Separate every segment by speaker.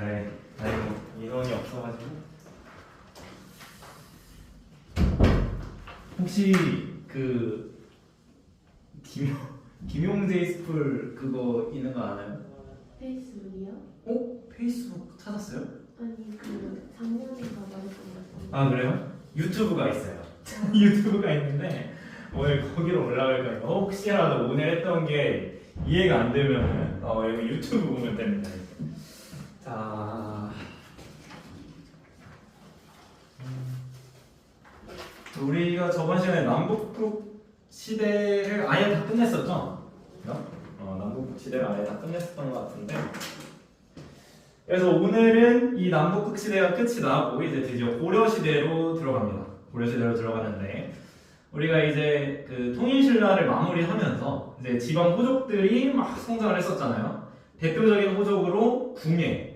Speaker 1: 잘해. 아이고 인원이 없어가지고. 혹시 그 김용재 스쿨 그거 있는 거 아나요?
Speaker 2: 페이스북이요?
Speaker 1: 페이스북 찾았어요?
Speaker 2: 아니 그 작년인가 말했던 것 같은데.
Speaker 1: 아 그래요? 유튜브가 있어요. 유튜브가 있는데 오늘 거기로 올라갈 거니까 혹시라도 오늘 했던 게 이해가 안 되면 여기 유튜브 보면 됩니다. 자, 우리가 저번 시간에 남북국 시대를 아예 다 끝냈었죠? 남북국 시대를 아예 다 끝냈었던 것 같은데, 그래서 오늘은 이 남북국 시대가 끝이 나고 이제 드디어 고려 시대로 들어갑니다. 고려 시대로 들어가는데 우리가 이제 그 통일신라를 마무리하면서 이제 지방 호족들이 막 성장을 했었잖아요. 대표적인 호족으로 궁예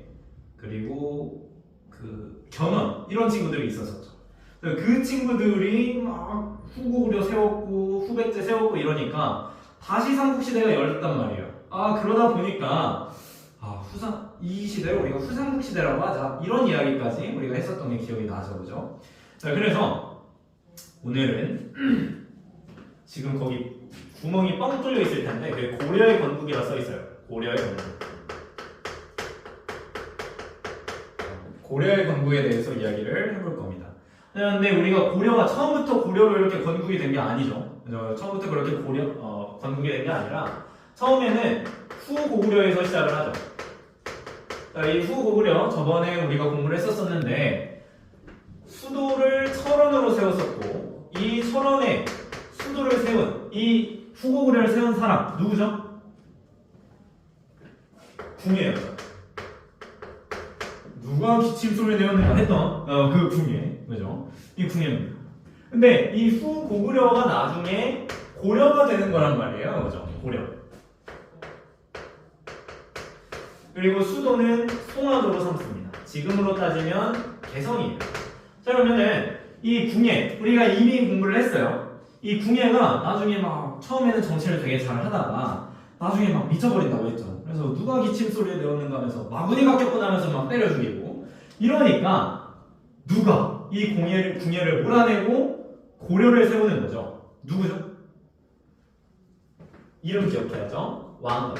Speaker 1: 그리고 그 견원 이런 친구들이 있었었죠. 그 친구들이 막 후고구려 세웠고 후백제 세웠고 이러니까 다시 삼국시대가 열렸단 말이에요. 그러다 보니까 이 시대를 우리가 후삼국시대라고 하자 이런 이야기까지 우리가 했었던 게 기억이 나죠, 그죠? 자, 그래서 오늘은 지금 거기 구멍이 뻥 뚫려 있을 텐데 그게 고려의 건국이라 써 있어요. 고려의 건국. 고려의 건국에 대해서 이야기를 해볼 겁니다. 그런데 우리가 고려가 처음부터 고려로 이렇게 건국이 된 게 아니죠. 그죠? 처음부터 그렇게 건국이 된 게 아니라 처음에는 후고구려에서 시작을 하죠. 이 후고구려 저번에 우리가 공부를 했었었는데 수도를 철원으로 세웠었고 이 철원에 수도를 세운 이 후고구려를 세운 사람 누구죠? 궁예였죠. 누가 기침소리를 내었는가 했던 그 궁예, 그죠? 이 궁예입니다. 근데 이 후고구려가 나중에 고려가 되는 거란 말이에요, 그죠? 고려. 그리고 수도는 송화도로 삼습니다. 지금으로 따지면 개성이에요. 자, 그러면은 이 궁예, 우리가 이미 공부를 했어요. 이 궁예가 나중에 막 처음에는 정치를 되게 잘 하다가 나중에 막 미쳐버린다고 했죠. 그래서 누가 기침소리를 내었는가 하면서 마구니가 꼈고 나면서 막 때려 죽이고 이러니까 누가 이 궁예를 몰아내고 고려를 세우는 거죠. 누구죠? 이름 기억해야죠. 왕건.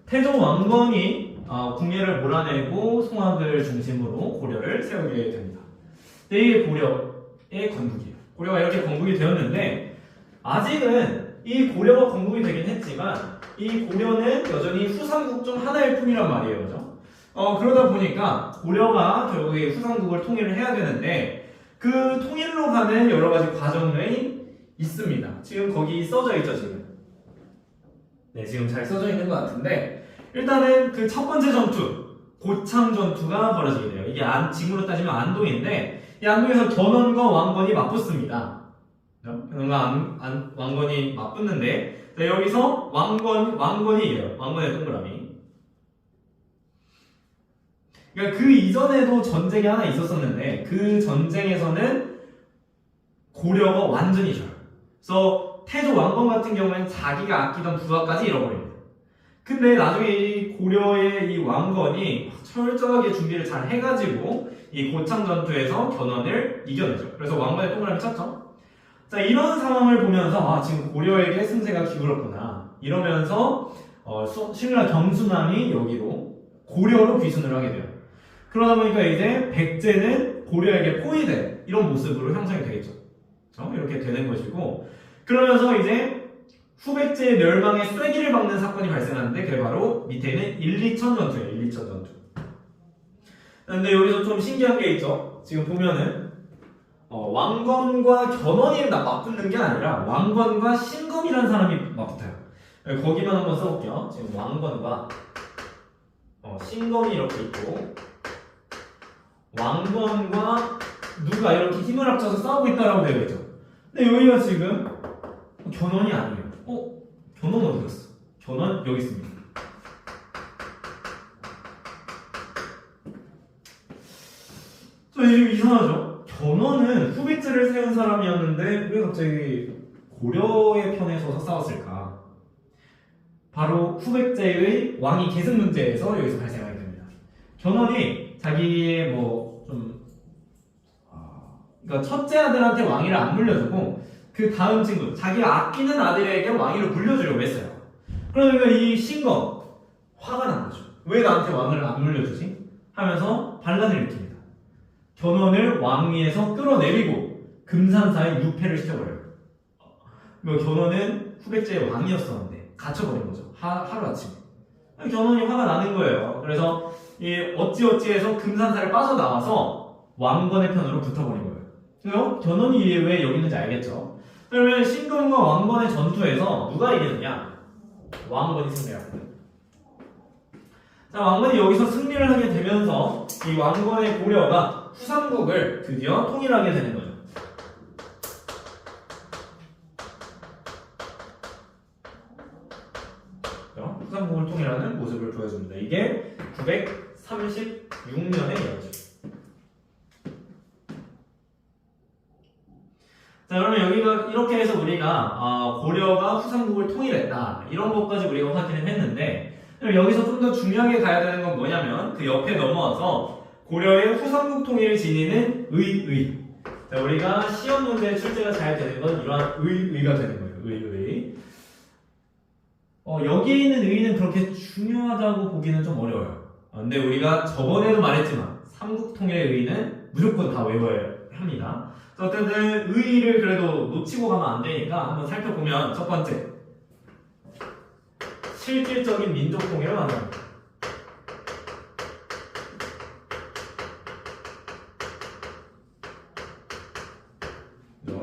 Speaker 1: 태조 왕건이 궁예를 몰아내고 송악을 중심으로 고려를 세우게 됩니다. 이게 고려의 건국이에요. 고려가 이렇게 건국이 되었는데 아직은 이 고려가 건국이 되긴 했지만 이 고려는 여전히 후삼국 중 하나일 뿐이란 말이에요. 그죠? 그러다 보니까 고려가 결국에 후삼국을 통일을 해야 되는데 그 통일로 가는 여러 가지 과정이 있습니다. 지금 거기 써져 있죠, 지금. 네, 지금 잘 써져 있는 것 같은데 일단은 그 첫 번째 전투, 고창 전투가 벌어지게 돼요. 이게 지금으로 따지면 안동인데 이 안동에서 견훤과 왕건이 맞붙습니다. 견훤과 왕건이 맞붙는데 여기서 왕건이 이겨요. 왕건의 동그라미. 그러니까 그 이전에도 전쟁이 하나 있었었는데 그 전쟁에서는 고려가 완전히 져요. 그래서 태조 왕건 같은 경우에는 자기가 아끼던 부하까지 잃어버립니다. 근데 나중에 이 고려의 이 왕건이 철저하게 준비를 잘 해가지고 이 고창 전투에서 견훤을 이겨내죠. 그래서 왕건의 동그라미 쳤죠. 자, 이런 상황을 보면서 지금 고려에게 승세가 기울었구나 이러면서 신라 경순왕이 여기로 고려로 귀순을 하게 돼요. 그러다 보니까 이제 백제는 고려에게 포위된 이런 모습으로 형성이 되겠죠. 이렇게 되는 것이고 그러면서 이제 후백제의 멸망에 쐐기를 박는 사건이 발생하는데 그게 바로 밑에 있는 일리천 전투예요. 일리천 전투. 근데 여기서 좀 신기한 게 있죠. 지금 보면은 왕건과 견훤이 맞붙는 게 아니라 왕건과 신검이라는 사람이 맞붙어요. 거기만 한번 써볼게요. 지금 왕건과 신검이 이렇게 있고 왕건과 누가 이렇게 힘을 합쳐서 싸우고 있다라고 되어 있죠. 근데 여기가 지금 견훤이 아니에요. 견훤 어디 갔어? 견훤 여기 있습니다. 지금 이상하죠? 견훤은 후백제를 세운 사람이었는데 왜 갑자기 고려의 편에 서서 싸웠을까? 바로 후백제의 왕위 계승 문제에서 여기서 발생하게 됩니다. 견훤이 자기의 그러니까 첫째 아들한테 왕위를 안 물려주고 그 다음 친구, 자기가 아끼는 아들에게 왕위를 물려주려고 했어요. 그러니까 이 신검 화가 난 거죠. 왜 나한테 왕을 안 물려주지? 하면서 반란을 일으킵니다. 견훤을 왕위에서 끌어내리고 금산사에 유폐를 시켜버려요. 견훤은 후백제의 왕이었었는데 갇혀버린 거죠. 하루아침에. 견훤이 화가 나는 거예요. 그래서 어찌어찌해서 금산사를 빠져나와서 왕건의 편으로 붙어버린 거예요. 그래서 견훤이 왜 여기 있는지 알겠죠? 그러면 신검과 왕건의 전투에서 누가 이기느냐? 왕건이 승리합니다. 자, 왕건이 여기서 승리를 하게 되면서 이 왕건의 고려가 후삼국을 드디어 통일하게 되는 거죠. 후삼국을 통일하는 모습을 보여줍니다. 이게 936년의 이야기죠. 자, 그러면 여기가 이렇게 해서 우리가 고려가 후삼국을 통일했다 이런 것까지 우리가 확인을 했는데, 여기서 좀 더 중요하게 가야 되는 건 뭐냐면 그 옆에 넘어와서 고려의 후삼국 통일을 지니는 의의. 자, 우리가 시험 문제에 출제가 잘 되는 건 이러한 의의가 되는 거예요. 의의. 여기에 있는 의의는 그렇게 중요하다고 보기는 좀 어려워요. 근데 우리가 저번에도 말했지만 삼국 통일의 의의는 무조건 다 외워야 합니다. 어쨌든 의의를 그래도 놓치고 가면 안 되니까 한번 살펴보면, 첫 번째, 실질적인 민족 통일을 말합니다.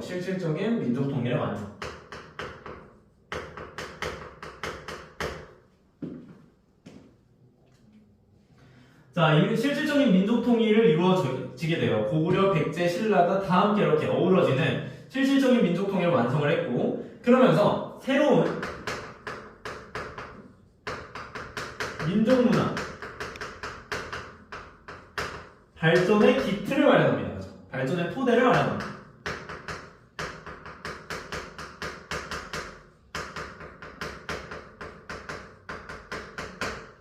Speaker 1: 실질적인 민족 통일을 말합니다. 자, 이 실질적인 민족 통일을 이루어지게 돼요. 고구려, 백제, 신라가 다 함께 이렇게 어우러지는 실질적인 민족 통일을 완성을 했고, 그러면서 새로운 민족 문화 발전의 기틀을 마련합니다. 발전의 토대를 마련합니다.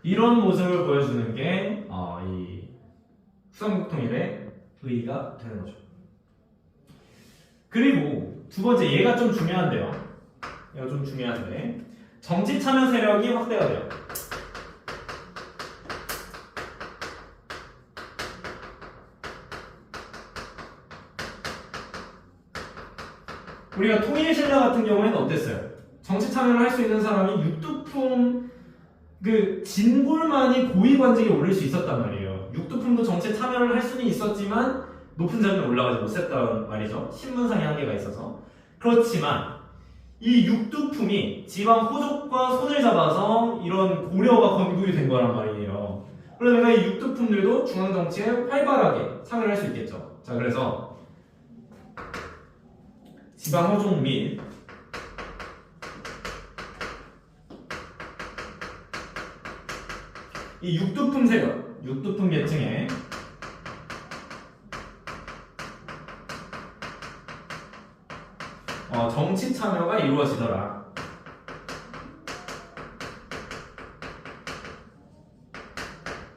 Speaker 1: 이런 모습을 보여주는 게 이 후삼국 통일의 의의가 되는 거죠. 그리고 두 번째, 얘가 좀 중요한데요. 얘가 좀 중요한데, 정치 참여 세력이 확대가 돼요. 우리가 통일신라 같은 경우에는 어땠어요? 정치 참여를 할 수 있는 사람이 육두품 진골만이 고위관직에 오를 수 있었단 말이에요. 육두품도 정치에 참여를 할 수는 있었지만 높은 자리에 올라가지 못했단 말이죠. 신분상의 한계가 있어서. 그렇지만 이 육두품이 지방 호족과 손을 잡아서 이런 고려가 건국이 된 거란 말이에요. 그러니까 이 육두품들도 중앙정치에 활발하게 참여를 할 수 있겠죠. 자, 그래서 지방 호족 및 이 육두품 세력, 육두품 계층의 정치 참여가 이루어지더라.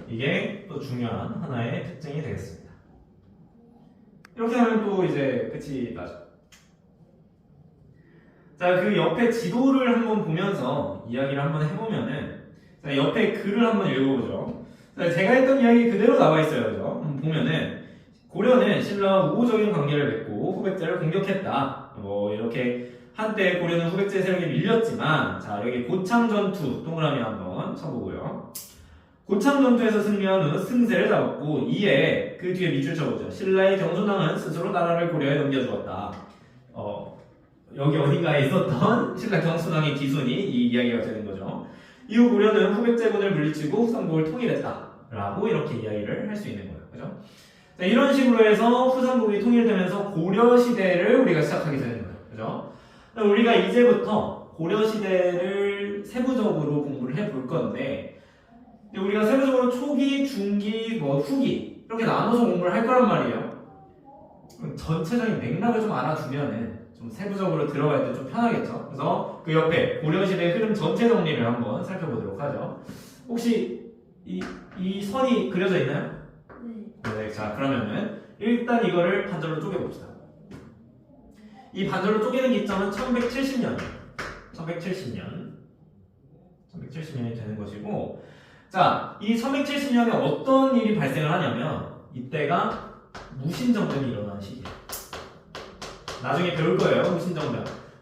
Speaker 1: 이게 또 중요한 하나의 특징이 되겠습니다. 이렇게 하면 또 이제 끝이 나죠. 자, 그 옆에 지도를 한번 보면서 이야기를 한번 해보면은, 자, 옆에 글을 한번 읽어보죠. 자, 제가 했던 이야기 그대로 나와 있어요. 그죠? 보면은 고려는 신라와 우호적인 관계를 맺고 후백제를 공격했다. 이렇게 한때 고려는 후백제 세력에 밀렸지만, 자, 여기 고창전투 동그라미 한번 쳐보고요. 고창전투에서 승리한 후 승세를 잡았고, 이에 그 뒤에 밑줄 쳐보죠. 신라의 경순왕은 스스로 나라를 고려에 넘겨주었다. 여기 어딘가에 있었던 신라 경순왕의 기순이 이 이야기가 되는 거죠. 이후 고려는 후백제군을 물리치고 후삼국을 통일했다 라고 이렇게 이야기를 할 수 있는 거예요. 그죠? 자, 이런 식으로 해서 후삼국이 통일되면서 고려 시대를 우리가 시작하게 되는 거예요. 그죠? 우리가 이제부터 고려 시대를 세부적으로 공부를 해볼 건데, 우리가 세부적으로 초기, 중기, 후기 이렇게 나눠서 공부를 할 거란 말이에요. 전체적인 맥락을 좀 알아두면은 좀 세부적으로 들어갈 때 좀 편하겠죠. 그래서 그 옆에 고려시대 흐름 전체 정리를 한번 살펴보도록 하죠. 혹시 이 선이 그려져 있나요?
Speaker 2: 네.
Speaker 1: 네, 자 그러면은 일단 이거를 반절로 쪼개봅시다. 이 반절로 쪼개는 기점은 1170년이에요. 1170년이 되는 것이고, 자, 이 1170년에 어떤 일이 발생을 하냐면 이때가 무신정변이 일어나는 시기예요. 나중에 배울 거예요.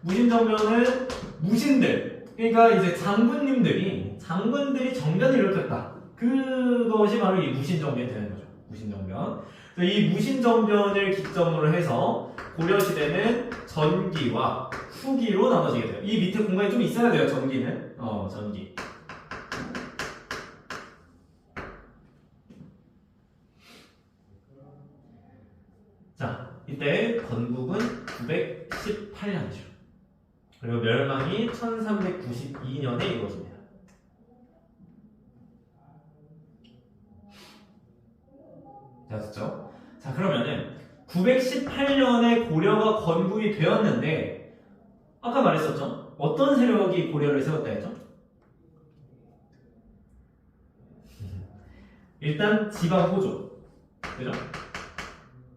Speaker 1: 무신정변은 무신들, 그러니까 이제 장군들이 정변을 일으켰다. 그것이 바로 이 무신정변이 되는 거죠. 무신정변. 이 무신정변을 기점으로 해서 고려시대는 전기와 후기로 나눠지게 돼요. 이 밑에 공간이 좀 있어야 돼요. 전기는 전기. 자, 이때 건국은 918년이죠. 그리고 멸망이 1392년에 이루어집니다. 자, 됐죠? 자, 그러면은 918년에 고려가 건국이 되었는데 아까 말했었죠? 어떤 세력이 고려를 세웠다 했죠? 일단 지방 호족, 그죠?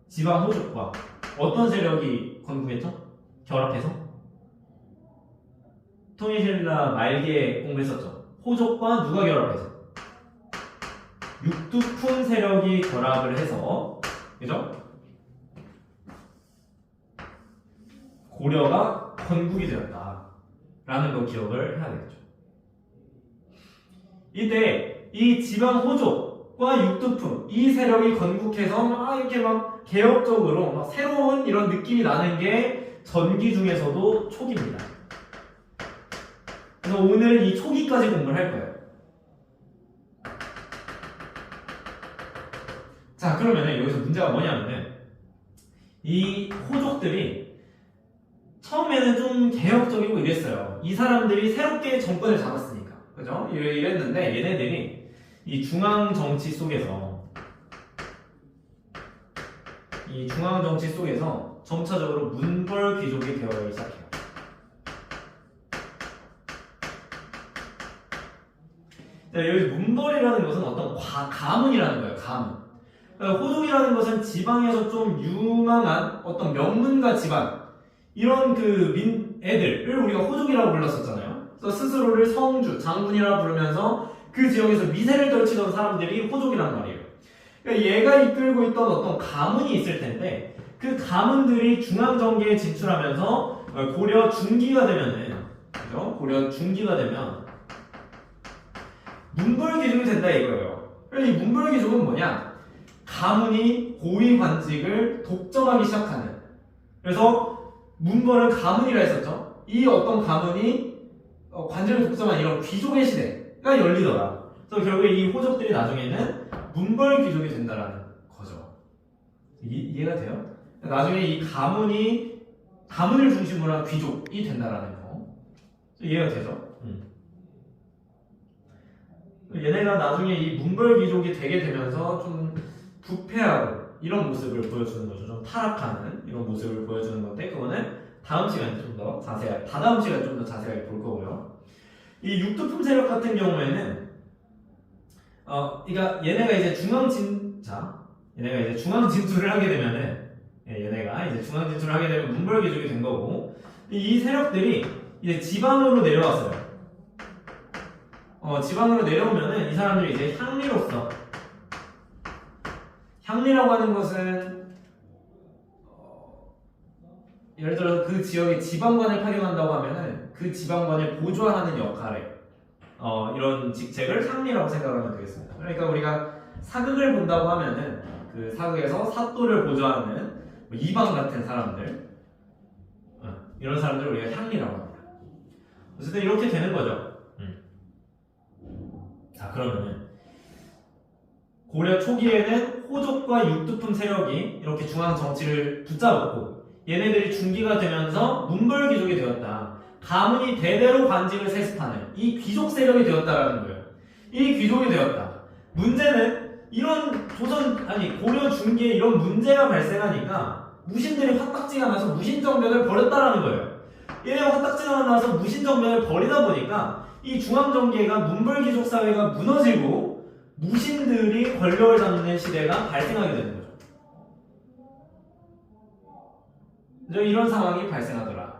Speaker 1: 지방 호족과 어떤 세력이 건국했죠? 결합해서? 통일신라 말기에 공부했었죠? 호족과 누가 결합해서? 육두품 세력이 결합을 해서, 그죠? 고려가 건국이 되었다라는 거 기억을 해야 되겠죠. 이때 이 지방 호족과 육두품 이 세력이 건국해서 막 이렇게 막 개혁적으로 막 새로운 이런 느낌이 나는 게 전기 중에서도 초기입니다. 그래서 오늘 이 초기까지 공부를 할 거예요. 자, 그러면은 여기서 문제가 뭐냐면은 이 호족들이 처음에는 좀 개혁적이고 이랬어요. 이 사람들이 새롭게 정권을 잡았으니까, 그죠? 이랬는데 얘네들이 이 중앙 정치 속에서 점차적으로 문벌 귀족이 되어가기 시작해요. 자, 여기 문벌이라는 것은 어떤 가문이라는 거예요. 가문. 그러니까 호족이라는 것은 지방에서 좀 유망한 어떤 명문가 집안 이런 애들을 우리가 호족이라고 불렀었잖아요. 그래서 스스로를 성주, 장군이라고 부르면서 그 지역에서 미세를 떨치던 사람들이 호족이란 말이에요. 그러니까 얘가 이끌고 있던 어떤 가문이 있을 텐데 그 가문들이 중앙정계에 진출하면서 고려 중기가 되면은, 그죠? 고려 중기가 되면 문벌귀족이 된다 이거예요. 이 문벌귀족은 뭐냐? 가문이 고위 관직을 독점하기 시작하는. 그래서 문벌은 가문이라 했었죠. 이 어떤 가문이 관직을 독점한 이런 귀족의 시대가 열리더라. 그래서 결국에 이 호족들이 나중에는 문벌 귀족이 된다라는 거죠. 이해가 돼요? 나중에 이 가문을 중심으로 한 귀족이 된다라는 거. 이해가 되죠? 얘네가 나중에 이 문벌 귀족이 되게 되면서 좀 부패하고 이런 모습을 보여주는 거죠. 좀 타락하는 이런 모습을 보여주는 건데 그거는 다음 시간에 좀 더 자세하게 볼 거고요. 이 육두품 세력 같은 경우에는 그러니까 얘네가 이제 중앙 진출을 하게 되면은 문벌 귀족이 된 거고 이 세력들이 이제 지방으로 내려왔어요. 지방으로 내려오면은 이 사람들이 이제 향리라고 하는 것은 예를 들어서 그 지역에 지방관을 파견한다고 하면은 그 지방관을 보좌하는 역할에 이런 직책을 향리라고 생각하면 되겠습니다. 그러니까 우리가 사극을 본다고 하면은 그 사극에서 사또를 보좌하는 이방 같은 사람들 이런 사람들을 우리가 향리라고 합니다. 어쨌든 이렇게 되는 거죠. 자, 그러면은 고려 초기에는 호족과 육두품 세력이 이렇게 중앙 정치를 붙잡았고 얘네들이 중기가 되면서 문벌 귀족이 되었다. 가문이 대대로 관직을 세습하는 이 귀족 세력이 되었다라는 거예요. 이 귀족이 되었다. 문제는 이런 고려 중기에 이런 문제가 발생하니까 무신들이 화딱지가 나서 무신정변을 벌였다라는 거예요. 얘네 화딱지가 나서 무신정변을 벌이다 보니까 이 중앙정계가 문벌귀족 사회가 무너지고 무신들이 권력을 잡는 시대가 발생하게 되는 거죠. 이런 상황이 발생하더라.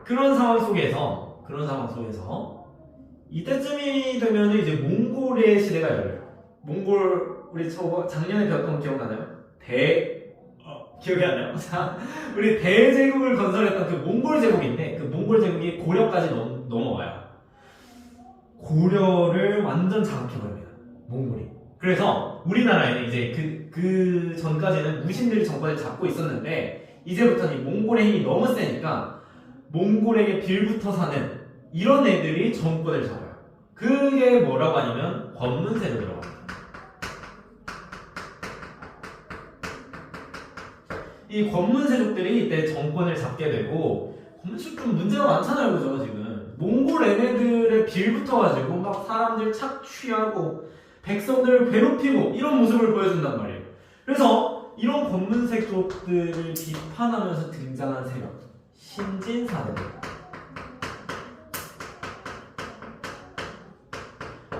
Speaker 1: 그런 상황 속에서 이때쯤이 되면 이제 몽골의 시대가 열려요. 몽골 우리 작년에 배웠던 거 기억나나요? 기억이 안 나요? 자, 우리 대제국을 건설했던 그 몽골 제국인데 그 몽골 제국이 고려까지 넘어와요. 고려를 완전 장악해버립니다. 몽골이. 그래서 우리나라에는 이제 그 전까지는 무신들이 정권을 잡고 있었는데 이제부터는 이 몽골의 힘이 너무 세니까 몽골에게 빌붙어 사는 이런 애들이 정권을 잡아요. 그게 뭐라고 하냐면 권문세족이라고 합니다. 이 권문세족들이 이때 정권을 잡게 되고 권문세족 좀 문제가 많잖아요, 그죠? 지금 몽골 애네들의 빌붙어가지고 막 사람들 착취하고 백성들을 괴롭히고 이런 모습을 보여준단 말이에요. 그래서 이런 권문세족들을 비판하면서 등장한 세력 신진사대부.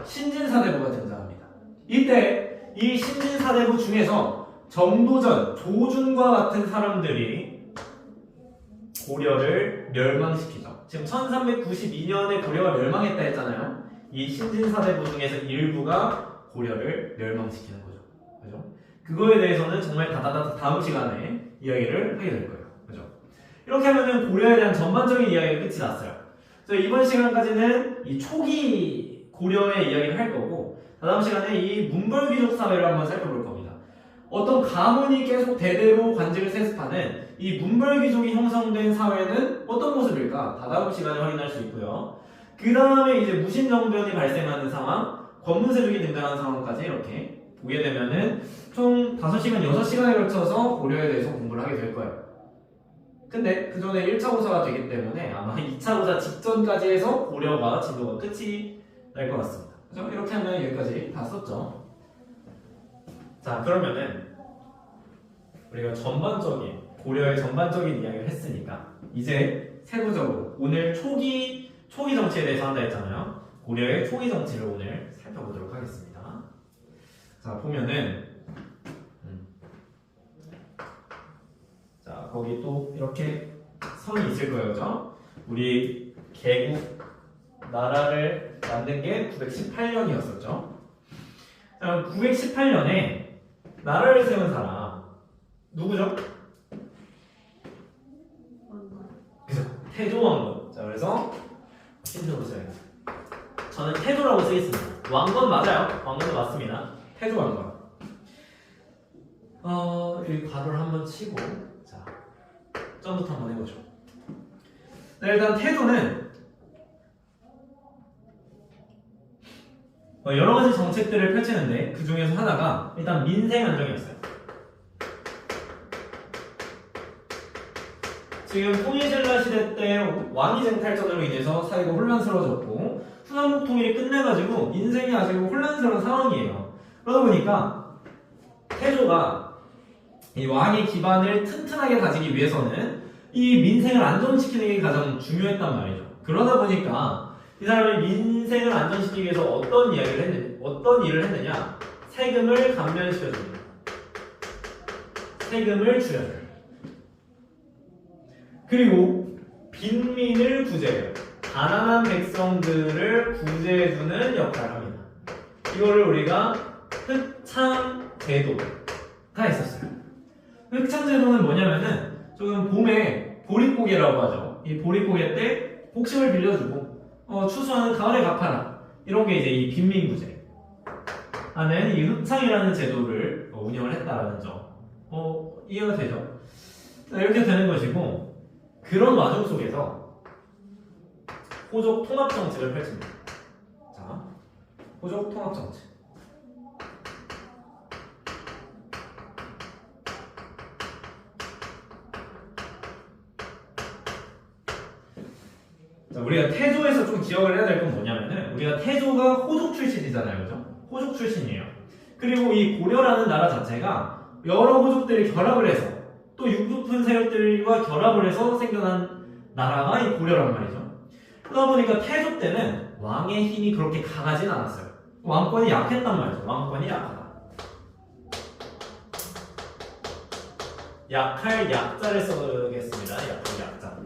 Speaker 1: 신진사대부가 등장합니다. 이때 이 신진사대부 중에서 정도전, 조준과 같은 사람들이 고려를 멸망시키죠. 지금 1392년에 고려가 멸망했다 했잖아요. 이 신진사대부 중에서 일부가 고려를 멸망시키는 거죠. 그죠? 그거에 대해서는 정말 다음 시간에 이야기를 하게 될 거예요. 그죠? 이렇게 하면은 고려에 대한 전반적인 이야기가 끝이 났어요. 그래서 이번 시간까지는 이 초기 고려의 이야기를 할 거고, 다음 시간에 이 문벌귀족 사회를 한번 살펴볼 겁니다. 어떤 가문이 계속 대대로 관직을 세습하는 이 문벌귀족이 형성된 사회는 어떤 모습일까? 다음 시간에 확인할 수 있고요. 그 다음에 이제 무신정변이 발생하는 상황, 권문세족이 등장하는 상황까지 이렇게 보게 되면은 총 5시간, 6시간에 걸쳐서 고려에 대해서 공부를 하게 될 거예요. 근데 그 전에 1차 고사가 되기 때문에 아마 2차 고사 직전까지 해서 고려가 진도가 끝이 날 것 같습니다. 그죠? 이렇게 하면 여기까지 다 썼죠. 자, 그러면은 우리가 고려의 전반적인 이야기를 했으니까 이제 세부적으로 오늘 초기 정치에 대해서 한다 했잖아요. 고려의 초기 정치를 오늘 살펴보도록 하겠습니다. 자, 보면은 자, 거기 또 이렇게 선이 있을 거예요, 그죠? 우리 개국 나라를 만든 게 918년이었었죠. 918년에 나라를 세운 사람 누구죠?
Speaker 2: 왕건.
Speaker 1: 그죠? 태조왕건. 자, 그래서 힌트로 써야겠다. 저는 태조라고 쓰겠습니다. 왕건 맞아요. 왕건도 맞습니다. 태조왕건. 여기 괄호를 한번 치고, 자, 점부터 한번 해보죠. 네, 일단 태조는 여러 가지 정책들을 펼치는데 그 중에서 하나가 일단 민생 안정이었어요. 지금 통일신라 시대 때 왕위쟁 탈전으로 인해서 사회가 혼란스러워졌고 후삼국 통일이 끝내가지고 민생이 아직 혼란스러운 상황이에요. 그러다 보니까 태조가 이 왕의 기반을 튼튼하게 가지기 위해서는 이 민생을 안정시키는 게 가장 중요했단 말이죠. 그러다 보니까 이 사람이 민생을 안정시키기 위해서 어떤 일을 했느냐? 세금을 감면시켜줍니다. 세금을 줄여줘요. 그리고 빈민을 구제해요. 가난한 백성들을 구제해주는 역할을 합니다. 이거를 우리가 흑창제도가 있었어요. 흑창제도는 뭐냐면은 조금 봄에 보릿고개라고 하죠. 이 보릿고개 때 복심을 빌려주고 추수하는 가을에 갚아라. 이런 게 이제 이 빈민구제 하는 이 흑창이라는 제도를 운영을 했다라는 점. 이해가 되죠? 이렇게 되는 것이고, 그런 와중 속에서 호족 통합 정책을 펼칩니다. 자, 호족 통합 정책. 자, 우리가 태조에서 좀 기억을 해야 될 건 뭐냐면은, 우리가 태조가 호족 출신이잖아요, 그죠? 호족 출신이에요. 그리고 이 고려라는 나라 자체가 여러 호족들이 결합을 해서 또 깊은 세력들과 결합을 해서 생겨난 나라가 이 고려란 말이죠. 그러다 보니까 태조 때는 왕의 힘이 그렇게 강하진 않았어요. 왕권이 약했단 말이죠. 왕권이 약하다. 약할 약자를 써보겠습니다. 약할 약자.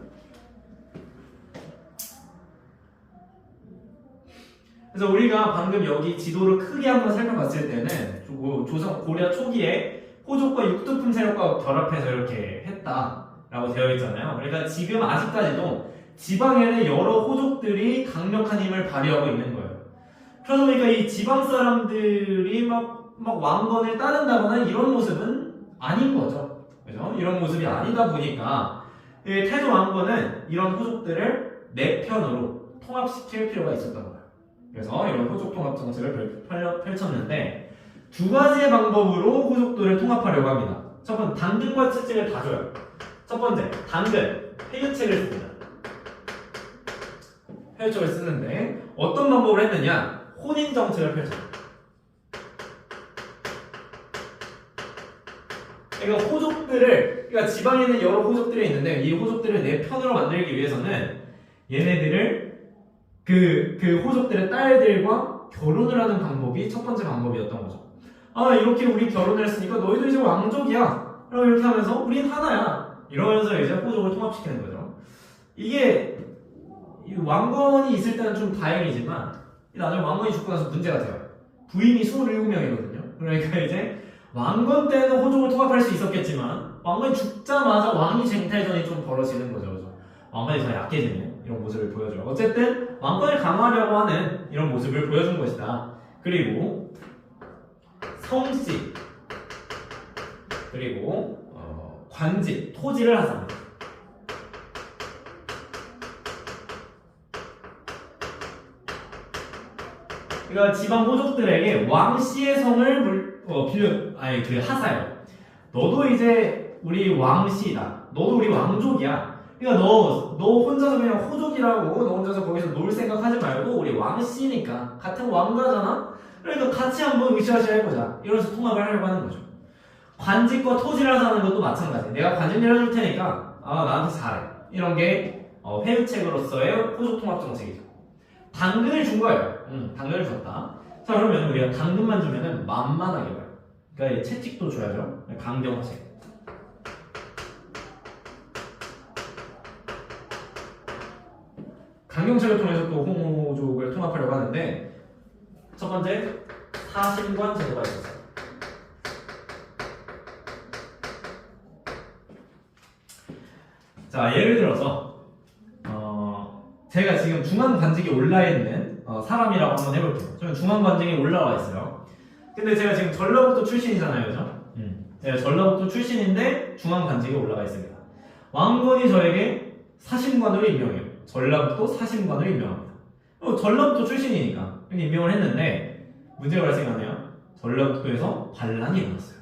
Speaker 1: 그래서 우리가 방금 여기 지도를 크게 한번 살펴봤을 때는 조선 고려 초기에 호족과 육두품 세력과 결합해서 이렇게 했다라고 되어 있잖아요. 그러니까 지금 아직까지도 지방에는 여러 호족들이 강력한 힘을 발휘하고 있는 거예요. 그러다 보니까 이 지방 사람들이 막 왕건을 따른다거나 이런 모습은 아닌 거죠. 그죠? 이런 모습이 아니다 보니까 태조 왕건은 이런 호족들을 내 편으로 통합시킬 필요가 있었던 거예요. 그래서 이런 호족 통합 정책을 펼쳤는데 두 가지의 방법으로 호족들을 통합하려고 합니다. 첫 번째, 당근과 채찍을 다 줘요. 첫 번째, 당근, 회유책을 씁니다. 회유책을 쓰는데 어떤 방법을 했느냐? 혼인 정책을 펼쳐요. 그러니까 호족들을, 그러니까 지방에는 여러 호족들이 있는데 이 호족들을 내 편으로 만들기 위해서는 얘네들을 그 호족들의 딸들과 결혼을 하는 방법이 첫 번째 방법이었던 거죠. 아, 이렇게 우리 결혼을 했으니까 너희도 이제 왕족이야. 그럼 이렇게 하면서 우린 하나야. 이러면서 이제 호족을 통합시키는 거죠. 이게 왕건이 있을 때는 좀 다행이지만 나중에 왕건이 죽고 나서 문제가 돼요. 부인이 27명이거든요. 그러니까 이제 왕건 때는 호족을 통합할 수 있었겠지만 왕건이 죽자마자 왕위 쟁탈전이 좀 벌어지는 거죠. 그죠? 왕건이 더 약해지는 이런 모습을 보여줘요. 어쨌든 왕권을 강화하려고 하는 이런 모습을 보여준 것이다. 그리고 성씨 그리고 관직, 토지를 하사합니다. 그러니까 지방 호족들에게 왕씨의 성을 하사요. 너도 이제 우리 왕씨다. 너도 우리 왕족이야. 그러니까 너 혼자서 그냥 호족이라고 너 혼자서 거기서 놀 생각하지 말고 우리 왕씨니까 같은 왕가잖아. 그러니까 같이 한번 으쌰으쌰 해보자. 이러면서 통합을 하려고 하는 거죠. 관직과 토지를 하자는 것도 마찬가지. 내가 관직 내려줄 테니까 나한테 잘해. 이런 게 회유책으로서의 호족 통합 정책이죠. 당근을 준 거예요. 당근을 줬다. 자, 그러면 우리가 당근만 주면은 만만하게 봐요. 그러니까 채찍도 줘야죠. 강경책. 강경책을 통해서 또 호족을 통합하려고 하는데 첫 번째, 사신관 제도가 있었어요. 자, 예를 들어서 제가 지금 중앙관직에 올라있는 사람이라고 한번 해볼게요. 저는 중앙관직에 올라와 있어요. 근데 제가 지금 전라북도 출신이잖아요, 그죠? 제가 전라북도 출신인데 중앙관직에 올라가 있습니다. 왕건이 저에게 사신관으로 임명해요. 전라북도 사신관으로 임명합니다. 전라북도 출신이니까 임명을 했는데 문제가 발생하네요. 전라북도에서 반란이 일어났어요.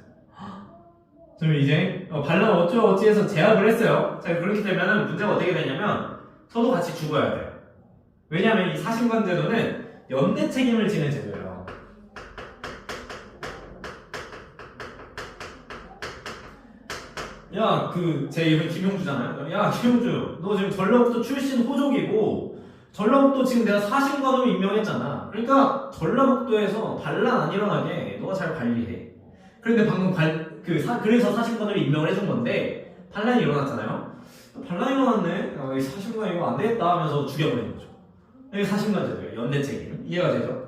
Speaker 1: 그럼 이제 반란 어찌어찌 해서 제압을 했어요. 자, 그렇게 되면 문제가 어떻게 되냐면 저도 같이 죽어야 돼요. 왜냐하면 이 사신관 제도는 연대 책임을 지는 제도예요. 야, 제 이름이 김용주잖아요. 야, 김용주, 너 지금 전라북도 출신 호족이고 전라북도 지금 내가 사신관으로 임명했잖아. 그러니까 전라북도에서 반란 안 일어나게 너가 잘 관리해. 그런데 방금 그래서 사신관으로 임명을 해준 건데 반란이 일어났잖아요. 반란이 일어났네. 사신관 이거 안 되겠다 하면서 죽여버리는 거죠. 이게 사신관 제도예요. 연대 책임. 이해가 되죠?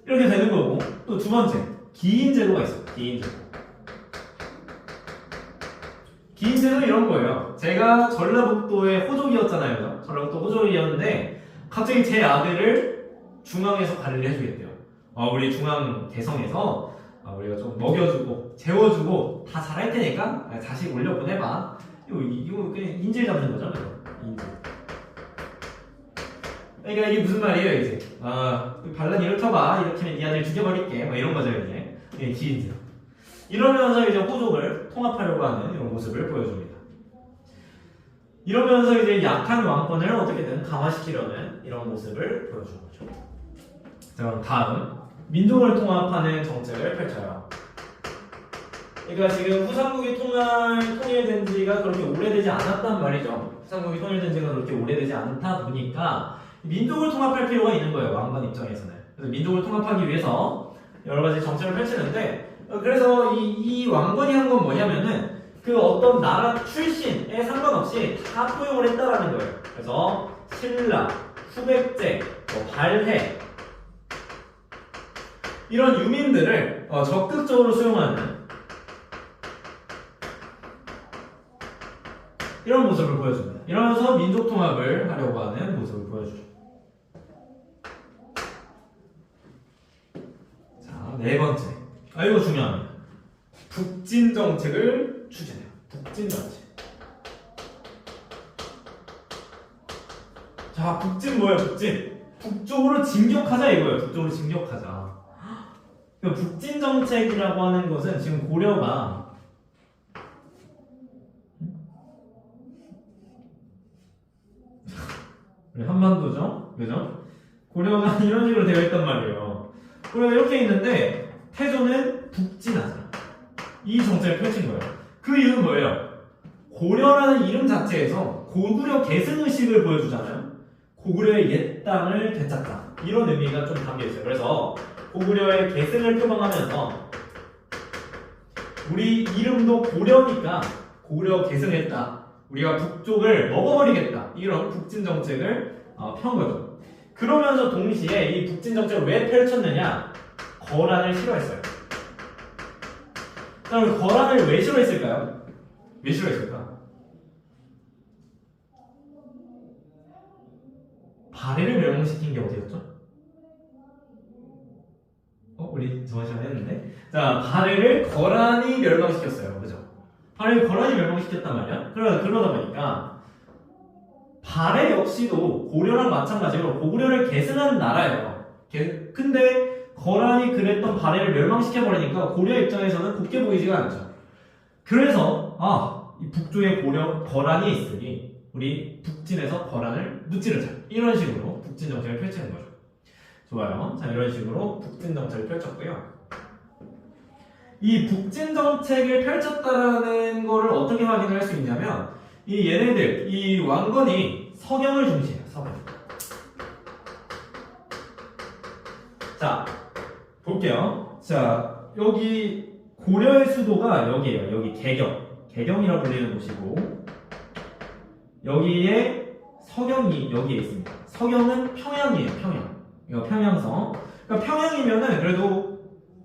Speaker 1: 이렇게 되는 거고 또 두 번째, 기인 제도가 있어요. 기인 제도. 기인 제도는 이런 거예요. 제가 전라북도의 호족이었잖아요. 전라북도 호족이었는데 갑자기 제 아들을 중앙에서 관리를 해주겠대요. 우리 중앙 대성에서 우리가 좀 먹여주고 재워주고 다 잘할 테니까 자식 올려보내봐. 이거 그냥 인질 잡는 거죠. 인질. 그러니까 이게 무슨 말이에요 이제. 반란 일으켜봐. 이렇게 하면 이 아들 죽여버릴게. 이런 거죠 이제. 기인제. 이러면서 이제 호족을 통합하려고 하는 이런 모습을 보여줍니다. 이러면서 이제 약한 왕권을 어떻게든 강화시키려는 이런 모습을 보여준 거죠. 자, 그럼 다음 민족을 통합하는 정책을 펼쳐요. 그러니까 지금 후삼국이 통일된 지가 그렇게 오래되지 않았단 말이죠. 후삼국이 통일된 지가 그렇게 오래되지 않다 보니까 민족을 통합할 필요가 있는 거예요. 왕건 입장에서는. 그래서 민족을 통합하기 위해서 여러 가지 정책을 펼치는데 그래서 이 왕건이 한 건 뭐냐면은 그 어떤 나라 출신에 상관없이 다 포용을 했다라는 거예요. 그래서 신라, 후백제, 발해 이런 유민들을 적극적으로 수용하는 이런 모습을 보여줍니다. 이러면서 민족 통합을 하려고 하는 모습을 보여주죠. 자, 네 번째. 이거 중요합니다. 북진 정책을 추진해요. 북진 정책. 자, 북진 뭐예요? 북진. 북쪽으로 진격하자 이거예요. 북쪽으로 진격하자. 북진 정책이라고 하는 것은 지금 고려가 한반도죠? 그죠? 고려가 이런 식으로 되어 있단 말이에요. 고려가 이렇게 있는데 태조는 북진하자. 이 정책을 펼친 거예요. 그 이유는 뭐예요? 고려라는 이름 자체에서 고구려 계승의식을 보여주잖아요. 고구려의 옛 땅을 되찾자. 이런 의미가 좀 담겨 있어요. 그래서 고구려의 계승을 표방하면서 우리 이름도 고려니까 고구려 계승했다. 우리가 북쪽을 먹어버리겠다. 이런 북진 정책을 편 거죠. 그러면서 동시에 이 북진 정책을 왜 펼쳤느냐? 거란을 싫어했어요. 그럼 거란을 왜 싫어했을까요? 왜 싫어했을까? 발해를 멸망시킨 게 어디였죠? 우리 저번 시간에 했는데 자, 발해를 거란이 멸망시켰어요. 그죠? 발해를 거란이 멸망시켰단 말이야. 그러다 보니까 발해 역시도 고려랑 마찬가지로 고구려를 계승한 나라예요. 근데 거란이 그랬던 발해를 멸망시켜버리니까 고려 입장에서는 곱게 보이지가 않죠. 그래서 이 북쪽에 거란이 있으니 우리 북진에서 거란을 무찌르자. 이런 식으로 북진 정책을 펼치는 거죠. 좋아요. 자, 이런 식으로 북진 정책을 펼쳤고요. 이 북진 정책을 펼쳤다는 거를 어떻게 확인을 할 수 있냐면 이 왕건이 서경을 중시해요. 서경. 자, 볼게요. 자, 여기 고려의 수도가 여기예요. 여기 개경이라고 불리는 곳이고 여기에 서경이 여기에 있습니다. 서경은 평양이에요. 이거 평양성. 그러니까 평양이면은 그래도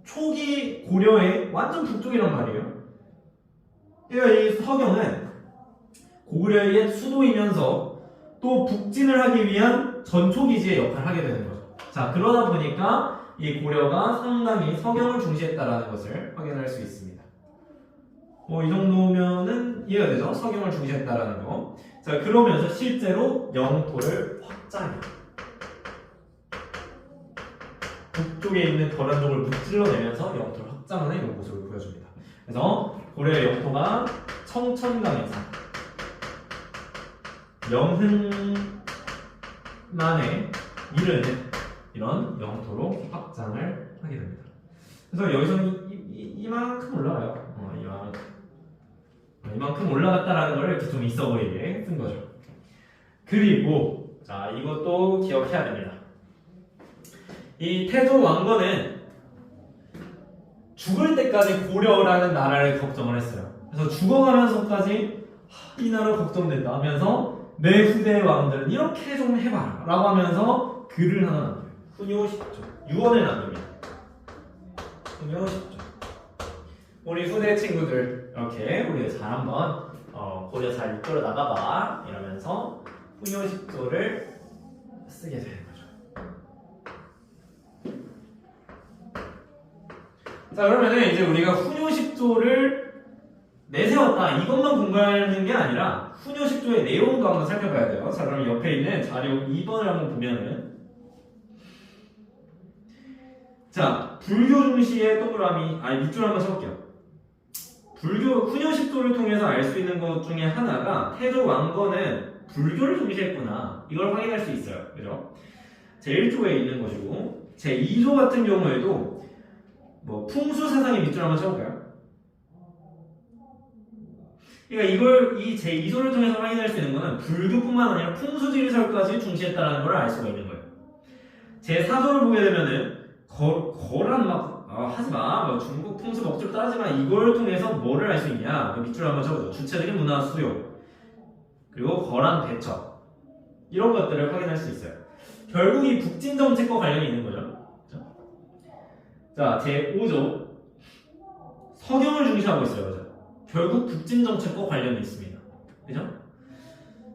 Speaker 1: 초기 고려의 완전 북쪽이란 말이에요. 그러니까 이 서경은 고구려의 옛 수도이면서 또 북진을 하기 위한 전초기지의 역할을 하게 되는 거죠. 자, 그러다 보니까 이 고려가 상당히 서경을 중시했다라는 것을 확인할 수 있습니다. 이 정도면은 이해가 되죠? 서경을 중시했다라는 거. 자, 그러면서 실제로 영토를 확장해요. 북쪽에 있는 거란족을 무찔러내면서 영토를 확장하는 이런 모습을 보여줍니다. 그래서 고려의 영토가 청천강에서 영흥만에 이르는 이런 영토로 확장을 하게 됩니다. 그래서 여기서는 이만큼 올라가요. 이만큼 올라갔다라는 걸 이렇게 좀 있어 보이게 쓴 거죠. 그리고 자, 이것도 기억해야 됩니다. 이 태조 왕건은 죽을 때까지 고려라는 나라를 걱정을 했어요. 그래서 죽어가면서까지 이 나라 걱정된다 하면서 내 후대 왕들은 이렇게 좀 해봐라 라고 하면서 글을 하나 남겨요. 훈요10조 유언을 남깁니다. 훈요10조 우리 후대 친구들 이렇게 우리가 잘 한번 고려 잘 이끌어 나가봐 이러면서 훈요10조를 쓰게 되는 거죠. 자, 그러면은 이제 우리가 훈요10조를 내세웠다 이것만 공부하는 게 아니라 훈요10조의 내용도 한번 살펴봐야 돼요. 자, 그럼 옆에 있는 자료 2번을 한번 보면은 자, 불교 중시의 동그라미 밑줄 한번 쳐볼게요. 훈요10조를 통해서 알 수 있는 것 중에 하나가 태조 왕건은 불교를 중시했구나 이걸 확인할 수 있어요. 그죠? 제1조에 있는 것이고 제2조 같은 경우에도 풍수 사상의 밑줄 한번 쳐볼까요? 그러니까 이걸 이 제2조를 통해서 확인할 수 있는 거는 불교뿐만 아니라 풍수지리설까지 중시했다라는 걸 알 수가 있는 거예요. 제4조를 보게 되면은 거란 막 하지마 뭐 중국 풍수 먹주로 따르지마 이걸 통해서 뭐를 알 수 있냐 밑줄 한번 쳐보죠. 주체적인 문화 수요 그리고 거란 대처 이런 것들을 확인할 수 있어요. 결국 이 북진 정책과 관련이 있는 거죠. 그렇죠? 자 제5조 서경을 중시하고 있어요. 그죠? 결국 북진 정책과 관련이 있습니다. 그죠?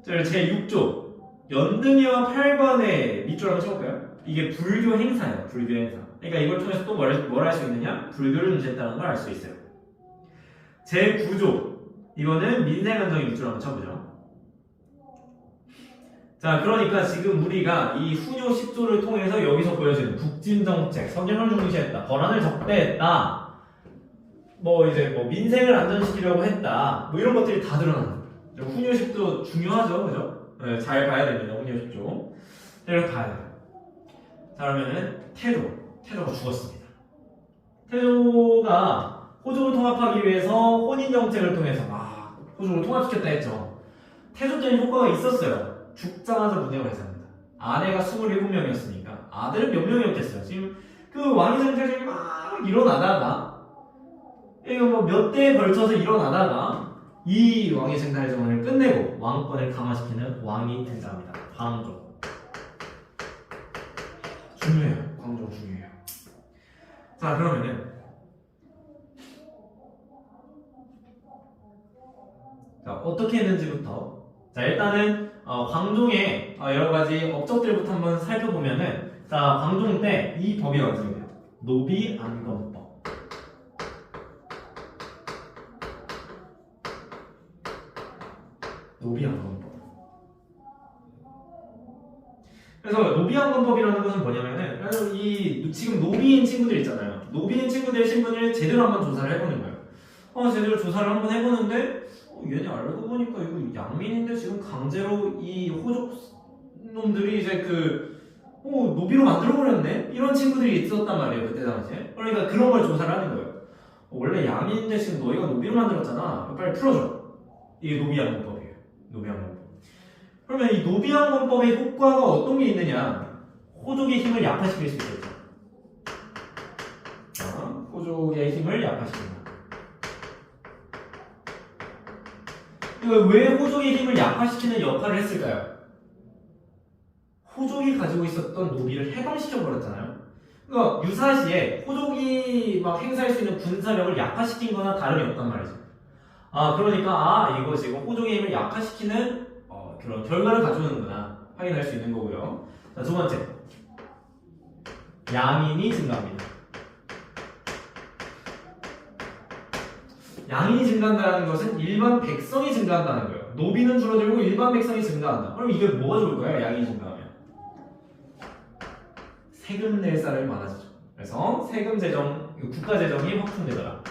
Speaker 1: 제6조 연등이와 8관의 밑줄 한번 쳐볼까요? 이게 불교 행사예요. 불교 행사. 그러니까 이걸 통해서 또 뭘 할 수 있느냐? 불교를 중시했다는 걸 알 수 있어요. 제9조 이거는 민생안정의 밑줄 한번 쳐보죠. 자 그러니까 지금 우리가 이 훈요 10조를 통해서 여기서 보여지는 북진정책, 서경을 중시했다, 거란을 적대했다 뭐 이제 뭐 민생을 안전시키려고 했다 뭐 이런 것들이 다 드러나는 거예요. 훈요 10조 중요하죠. 그죠? 네, 잘 봐야 됩니다. 훈요 10조 이렇게 봐야 돼요. 자 그러면은 태조가 죽었습니다. 태조가 호족을 통합하기 위해서 혼인정책을 통해서 호족을 통합시켰다 했죠. 태조 때는 효과가 있었어요. 죽자마자 무대가 했습니다. 아내가 27명이었으니까 아들은 몇 명이었겠어요. 지금 그 왕위 정책이 막 일어나다가 이거 뭐 몇 대에 걸쳐서 일어나다가 이 왕위 쟁탈정을 끝내고 왕권을 강화시키는 왕이 등장합니다. 광종. 중요해요. 광종 중요해요. 자 그러면은 자 어떻게 했는지부터 자 일단은 광종의 여러 가지 업적들부터 한번 살펴보면은 자 광종 때 이 법이 나왔습니다. 노비안건법. 노비안건법. 그래서 노비안건법이라는 것은 뭐냐면은 이 지금 노비인 친구들 있잖아요. 노비인 친구들의 신분을 제대로 한번 조사를 해보는 거예요. 제대로 조사를 한번 해보는데 얘네 알고 보니까 이거 양민인데 지금 강제로 이 호족 놈들이 이제 노비로 만들어버렸네? 이런 친구들이 있었단 말이에요. 그때 당시에. 그러니까 그런 걸 조사를 하는 거예요. 원래 양민인데 지금 너희가 노비로 만들었잖아. 빨리 풀어줘. 이게 노비안건법이에요. 노비안건법. 그러면 이 노비안건법의 효과가 어떤 게 있느냐? 호족의 힘을 약화시킬 수 있겠죠. 호족의 힘을 약화시킨다. 왜 호족의 힘을 약화시키는 역할을 했을까요? 호족이 가지고 있었던 노비를 해방시켜버렸잖아요. 그러니까 유사시에 호족이 막 행사할 수 있는 군사력을 약화시킨 거나 다름이 없단 말이죠. 그러니까 이거 지금 호족의 힘을 약화시키는 그런 결과를 가져오는구나 확인할 수 있는 거고요. 자, 두 번째 양인이 증가합니다. 양인이 증가한다는 것은 일반 백성이 증가한다는 거예요. 노비는 줄어들고 일반 백성이 증가한다. 그럼 이게 뭐가 좋을까요? 양인이 증가하면 세금 낼 사람이 많아지죠. 그래서 세금 재정, 국가 재정이 확충되더라.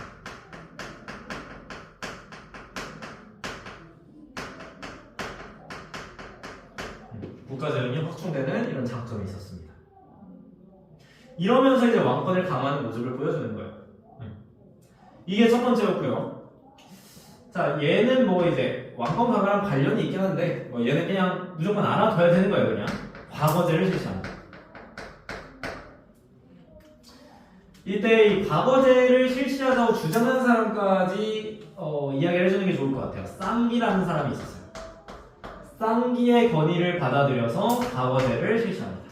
Speaker 1: 국가 재정이 확충되는 이런 장점이 있었습니다. 이러면서 이제 왕권을 강화하는 모습을 보여주는 거예요. 이게 첫 번째였고요. 자, 얘는 뭐 이제 왕권 강화랑 관련이 있긴 한데 얘는 그냥 무조건 알아둬야 되는 거예요. 그냥 과거제를 실시합니다. 이때 이 과거제를 실시하자고 주장한 사람까지 이야기를 해주는 게 좋을 것 같아요. 쌍기라는 사람이 있었어요. 쌍기의 건의를 받아들여서 과거제를 실시합니다.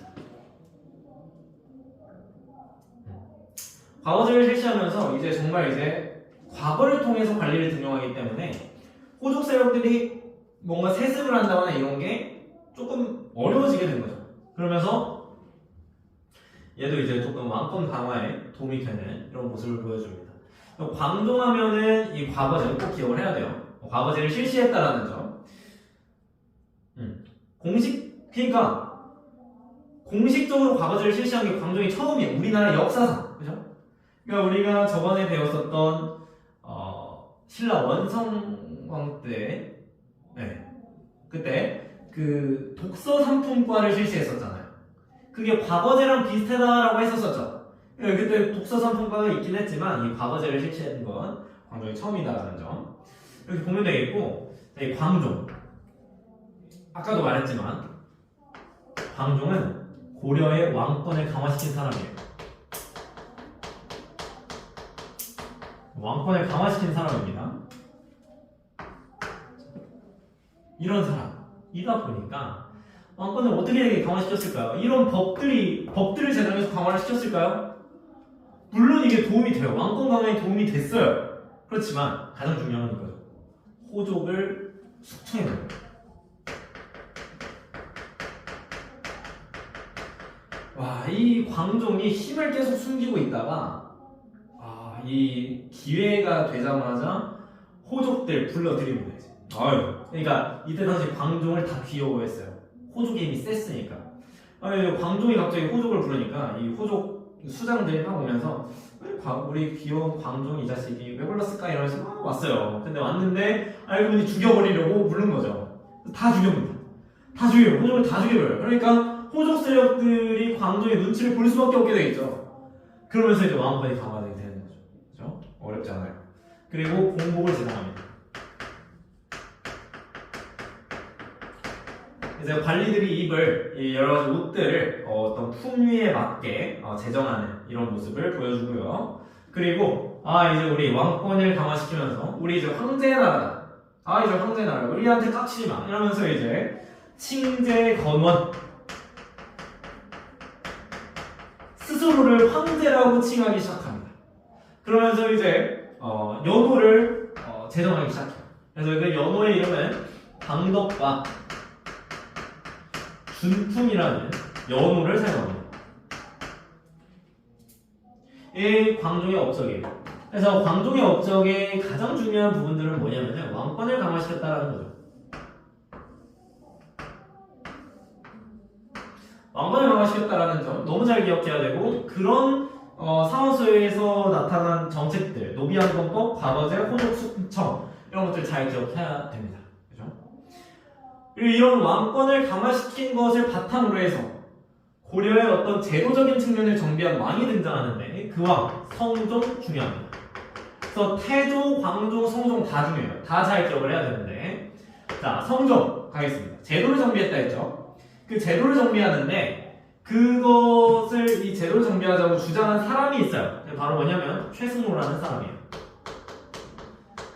Speaker 1: 과거제를 실시하면서 이제 정말 이제 과거를 통해서 관리를 등용하기 때문에 호족 세력들이 뭔가 세습을 한다거나 이런 게 조금 어려워지게 된 거죠. 그러면서 얘도 이제 조금 왕권 강화에 도움이 되는 이런 모습을 보여줍니다. 광종하면은 이 과거제를 꼭 기억을 해야 돼요. 과거제를 실시했다라는 점. 그러니까 공식적으로 과거제를 실시한 게 광종이 처음이에요. 우리나라 역사상, 그죠? 그러니까 우리가 저번에 배웠었던 신라 원성왕 때, 그때 그 독서 상품과를 실시했었잖아요. 그게 과거제랑 비슷하다라고 했었었죠. 그때 독서 상품과가 있긴 했지만 이 과거제를 실시한 건 광종이 처음이다라는 점. 이렇게 보면 되겠고, 이 광종. 아까도 말했지만 광종은 고려의 왕권을 강화시킨 사람이에요. 왕권을 강화시킨 사람입니다. 이런 사람이다 보니까 왕권을 어떻게 강화시켰을까요? 이런 법들을 제정해서 강화를 시켰을까요? 물론 이게 도움이 돼요. 왕권 강화에 도움이 됐어요. 그렇지만 가장 중요한 건 이거죠. 호족을 숙청해놓은 거예요. 와, 이 광종이 힘을 계속 숨기고 있다가 이 기회가 되자마자 호족들 불러들이는 거지. 그러니까 이때 당시 광종을 다 귀여워했어요. 호족의 힘이 셌으니까. 광종이 갑자기 호족을 부르니까 이 호족 수장들이 막 오면서 우리 귀여운 광종 이 자식이 왜 불렀을까 이러면서 막 왔어요. 근데 왔는데 알고 보니 죽여버리려고 부른 거죠. 다 죽여버립니다. 다 죽여요. 호족을 다 죽여버려요. 그러니까 호족 세력들이 광종의 눈치를 볼 수밖에 없게 되겠죠. 그러면서 이제 왕권이 강화되게 되는 거죠. 그죠? 어렵지 않아요. 그리고 공복을 제정합니다. 이제 관리들이 입을 이 여러 가지 옷들을 어떤 풍류에 맞게 제정하는 이런 모습을 보여주고요. 그리고 이제 우리 왕권을 강화시키면서 우리 이제 황제의 나라다. 이제 황제의 나라. 우리한테 깝치지 마. 이러면서 이제 칭제 건원 스스로를 황제라고 칭하기 시작합니다. 그러면서 이제 연호를 제정하기 시작해요. 그래서 그 연호의 이름은 방덕과 준풍이라는 연호를 사용합니다. 이 광종의 업적이에요. 그래서 광종의 업적의 가장 중요한 부분들은 뭐냐면 왕권을 강화시켰다라는 거죠. 왕권을 강화시켰다라는 점 너무 잘 기억해야 되고, 그런 상황 속에서 나타난 정책들, 노비안건법, 과거제, 호족숙청 이런 것들 잘 기억해야 됩니다. 그죠? 그리고 이런 왕권을 강화시킨 것을 바탕으로 해서 고려의 어떤 제도적인 측면을 정비한 왕이 등장하는데, 그 왕, 성종 중요합니다. 그래서 태조, 광종, 성종 다 중요해요. 다 잘 기억을 해야 되는데, 자, 성종 가겠습니다. 제도를 정비했다 했죠. 그 제도를 정비하는데 이 제도를 정비하자고 주장한 사람이 있어요. 바로 뭐냐면 최승로라는 사람이에요.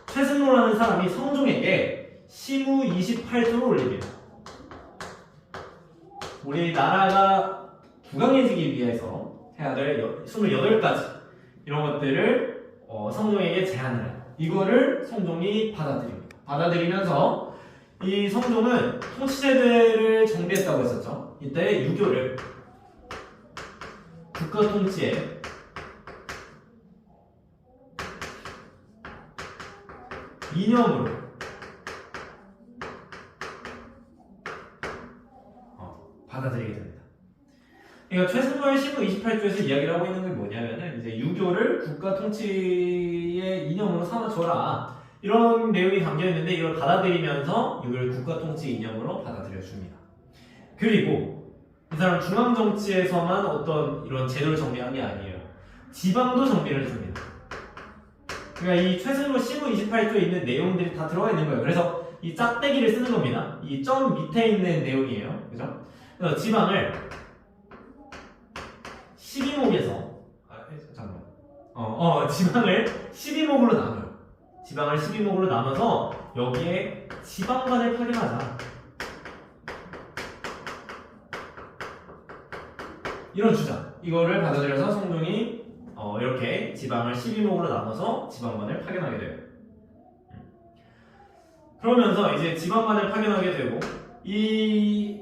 Speaker 1: 최승로라는 사람이 성종에게 시무 28조를 올립니다. 우리나라가 부강해지기 위해서 해야 될 28가지 이런 것들을 성종에게 제안을 해요. 이거를 성종이 받아들입니다. 받아들이면서 이 성종은 통치제도를 정비했다고 했었죠. 이때 유교를 국가 통치의 이념으로 받아들이게 됩니다. 그러니까 최승로의 시무 28조에서 이야기를 하고 있는 게 뭐냐면은 이제 유교를 국가 통치의 이념으로 삼아줘라. 이런 내용이 담겨있는데 이걸 받아들이면서 이걸 국가 통치 이념으로 받아들여 줍니다. 그리고 이 사람 중앙 정치에서만 어떤 이런 제도를 정비한 게 아니에요. 지방도 정비를 해줍니다. 그러니까 이 최승로 시무 28조에 있는 내용들이 다 들어가 있는 거예요. 그래서 이 짝대기를 쓰는 겁니다. 이 점 밑에 있는 내용이에요. 그죠? 그래서 지방을 12목에서 지방을 12목으로 나눠요. 지방을 12목으로 나눠서 여기에 지방관을 파견하자. 이런 주장. 이거를 받아들여서 성종이 이렇게 지방을 12목으로 나눠서 지방관을 파견하게 돼요. 그러면서 이제 지방관을 파견하게 되고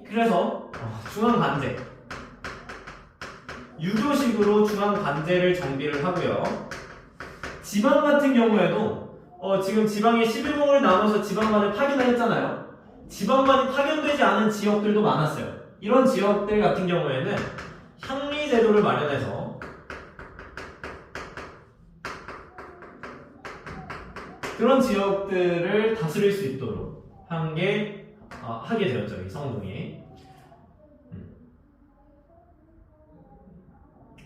Speaker 1: 그래서 중앙관제 유교식으로 중앙관제를 정비를 하고요. 지방 같은 경우에도 지금 지방에 11목을 나눠서 지방관을 파견을 했잖아요. 지방관이 파견되지 않은 지역들도 많았어요. 이런 지역들 같은 경우에는 향리제도를 마련해서 그런 지역들을 다스릴 수 있도록 하게 되었죠. 이 성종이.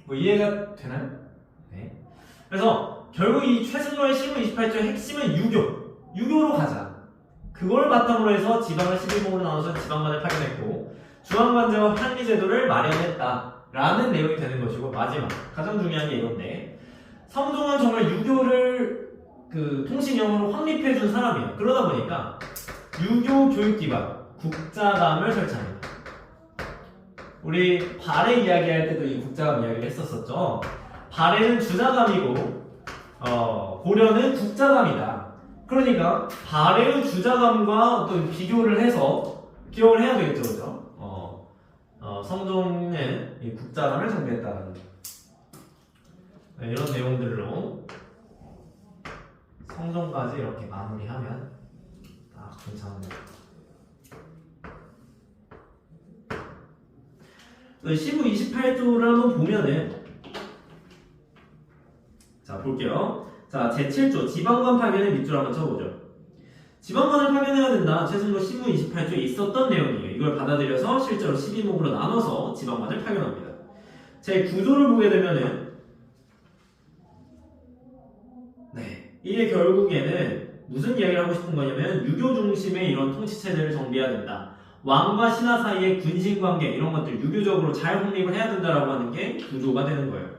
Speaker 1: 뭐 이해가 되나요? 네. 그래서 결국 이 최승로의 시무 28조의 핵심은 유교로 가자. 그걸 바탕으로 해서 지방을 12목으로 나눠서 지방관을 파견했고 중앙관제와 판리제도를 마련했다라는 내용이 되는 것이고 마지막 가장 중요한 게 이건데 성종은 정말 유교를 그 통신형으로 확립해준 사람이에요. 그러다 보니까 유교 교육기반 국자감을 설치합니다. 우리 발해 이야기할 때도 이 국자감 이야기를 했었었죠. 발해는 주자감이고 고려는 국자감이다. 그러니까 발해의 주자감과 어떤 비교를 해서 기억을 해야 되겠죠, 그죠? 성종은 이 국자감을 정비했다는 이런 내용들로 성종까지 이렇게 마무리하면 다 괜찮은데. 15, 28조를 한번 보면은 자 볼게요. 자 제7조 지방관 파견의 밑줄 한번 쳐보죠. 지방관을 파견해야 된다. 최승로 15, 28조에 있었던 내용이에요. 이걸 받아들여서 실제로 12목으로 나눠서 지방관을 파견합니다. 제9조를 보게 되면은 네 이게 결국에는 무슨 이야기를 하고 싶은 거냐면 유교 중심의 이런 통치체제를 정비해야 된다. 왕과 신하 사이의 군신관계 이런 것들 유교적으로 잘 확립을 해야 된다라고 하는 게 구조가 되는 거예요.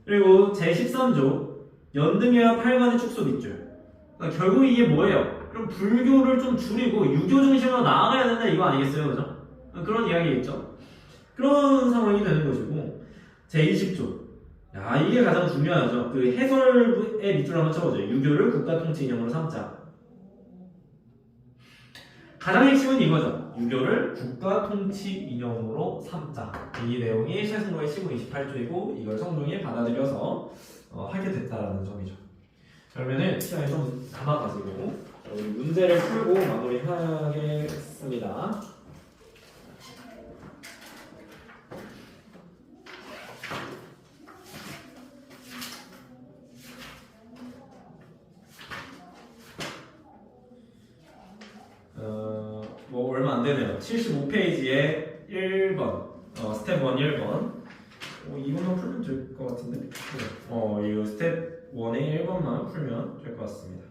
Speaker 1: 그리고 제13조 연등회와 팔관의 축소 밑줄. 그러니까 결국 이게 뭐예요? 그럼 불교를 좀 줄이고 유교 중심으로 나아가야 된다 이거 아니겠어요, 그죠? 그런 이야기겠죠. 그런 상황이 되는 것이고 제20조. 야 이게 가장 중요하죠. 그 해설의 밑줄 한번 쳐보죠. 유교를 국가통치 인형으로 삼자. 가장 핵심은 이거죠. 유교를 국가통치 인형으로 삼자. 이 내용이 최승로의 15, 28조이고 이걸 성종이 받아들여서 하게 됐다라는 점이죠. 그러면은 시간이 좀 남아가지고 우리 문제를 풀고 마무리하겠습니다. 뭐 얼마 안 되네요. 75페이지에 1번, 스텝 1 1번. 이것만 풀면 될 것 같은데? 이거 스텝 1의 1번만 풀면 될 것 같습니다.